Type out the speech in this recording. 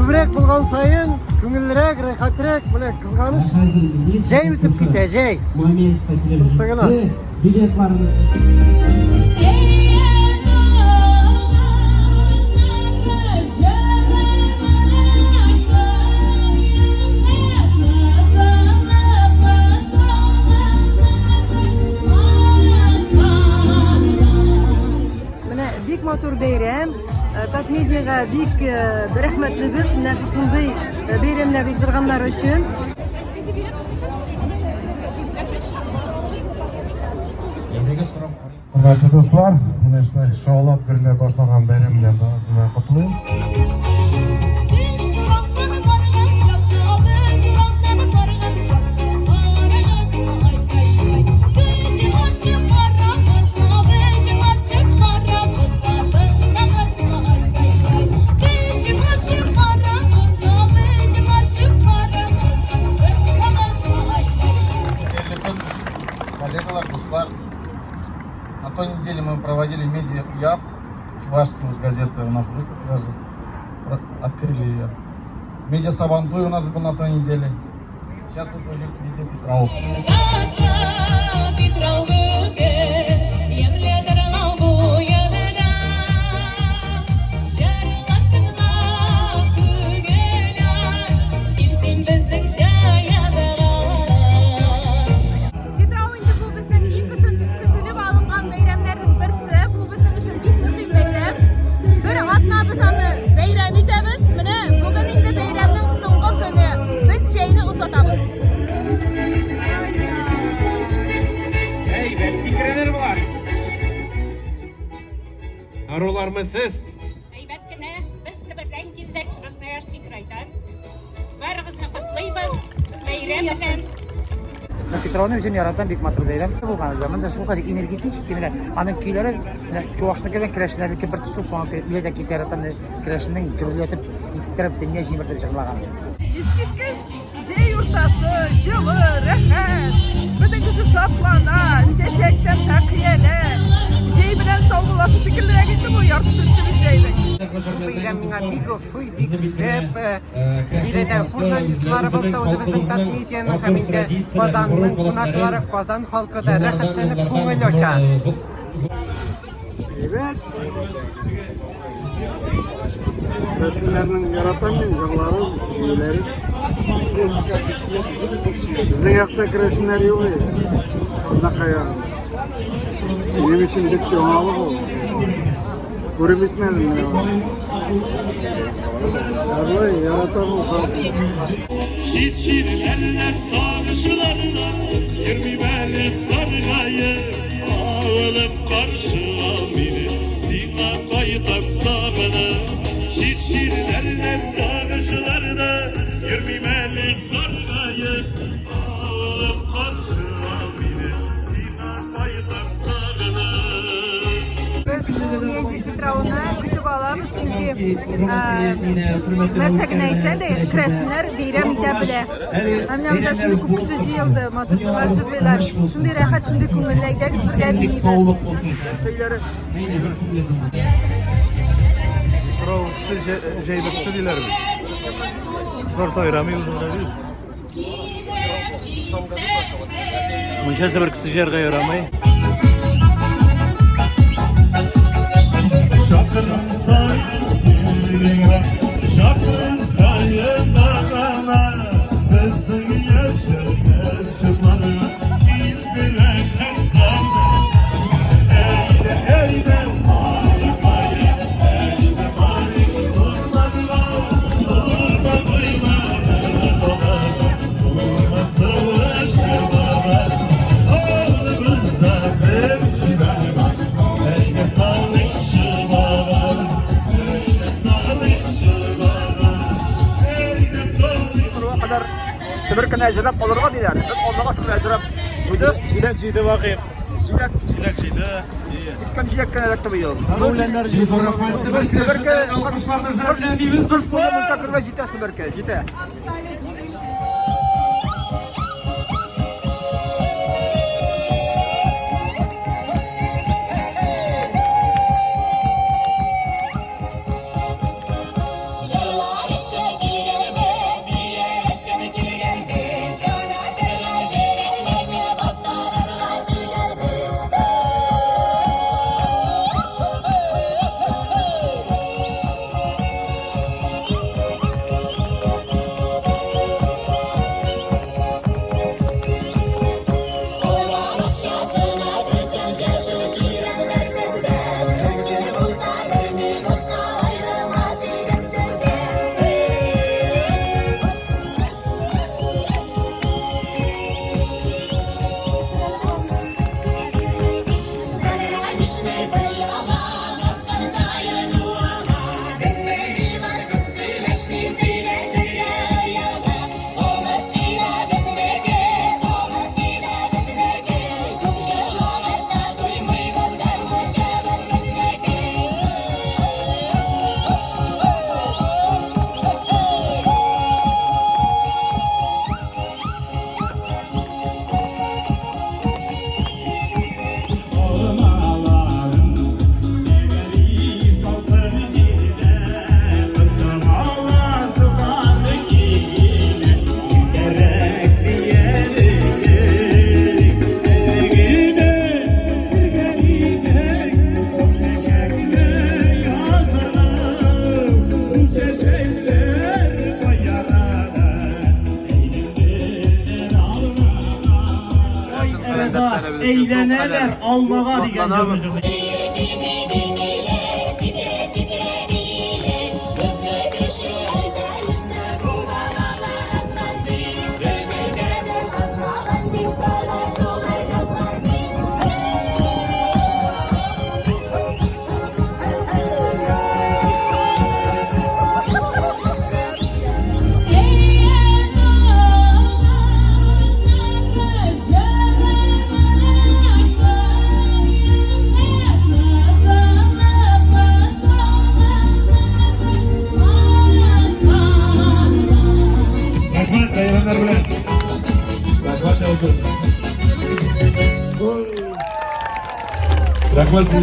көбірек болған сайын көңілірек, рахатрек, міне қызғаныш жай өтіп кетеді, жай. Сыңына. Бик матур бәйрәм. Татмедиаға бик рәхмәтлебез менә шундый бәйрәмнәр уздырганнар өчен. Hürmetli dostlar, bunu işte şoğlap birine başlayan beyrimden de ağzına kutlayın. Коллегалар, достар, на той неделе мы проводили медиа ЯВ, чувашская вот газета у нас выставка даже, открыли ее. Медиа Сабантуй у нас был на той неделе. Сейчас вот уже медиа Петров. Arılar mı siz? Elbette biz Sibir'den geldik, Krasnoyarsk kraydan. Barıgızını kutlayız, bayram bilen. Petrovni üçün yaratan bik matur beyram. Bu zamanda şu kadar energetik kimler. Anın köyleri Çuvaş'taki ben kreşlerdeki bir tutuş sonra iledeki yaratan kreşinden gürületip gittirip dünya jimirtip çıkılagan. Eskitkiş, şey yurtası, жылы, rahat. Bütün kişi şaplana, şeşekten takiyeler. Şey bilen savgulaşu şekillere gitti bu yartı sütlü bir şeydi. Bayрамыңа бик офый, бик зәп. Биредә журналистларыбыз да үзебезнең Татмедианың һәм инде Казанның кунаклары, Казан халкы да рәхәтләнеп күңел ача. Resimlerinin yaratan insanları, üyeleri. Bizden yaktaki resimler yok ya. Aznakaya. Benim için bitti, onalık o. Görüp ismedim ya. Vallahi yaratan o halkı. Şirlerle sarışılarla Yirmimeli sargayı Ağılıp karşıla beni Sina kayıtak sağını Şirlerle sarışılarla Yirmimeli sargayı Ağılıp karşıla beni Sina kayıtak sağını Biz Медиа Petrovni kütüp alamız çünkü Mersagin aytsa da kreşinler beyram ite bile. Hem şunu çok kişi jıyıldı, matuşlar jırlaylar. Şunday rahat, şunday köngülleyde biz birga bilmiyoruz. Petrov'da Ceybek'te diler mi? Şunlar sayıramıyor uzunlarıyız. Mınşa sefer kısa şerge yaramayı. Şakırın sayın Şakırın sayın Bağlama Bizim yaşınları İndirek hemzanı Eyle eyle Mari mari Eyle mari Durmadılar Durma duymadı Durma savaşı baba Oğlumuzda bir şiver var Eyle sağlık Sibirkini ajrab olurga deylar. Biz onlarga shuni ajrab qo'ydik. Çilek ciydi vakıf. Çilek ciydi. Dikkan çilekkan elekti bu yıl. Ulanlar ciydi. Sibirki biz dur qo'yib muncha kirmay jita Sibirki, jita. Jarlar eşeğe eğleneler almağa degan jabıcı. Rahmat hayvanlar bilan. Rahmat olsun. Rahmat.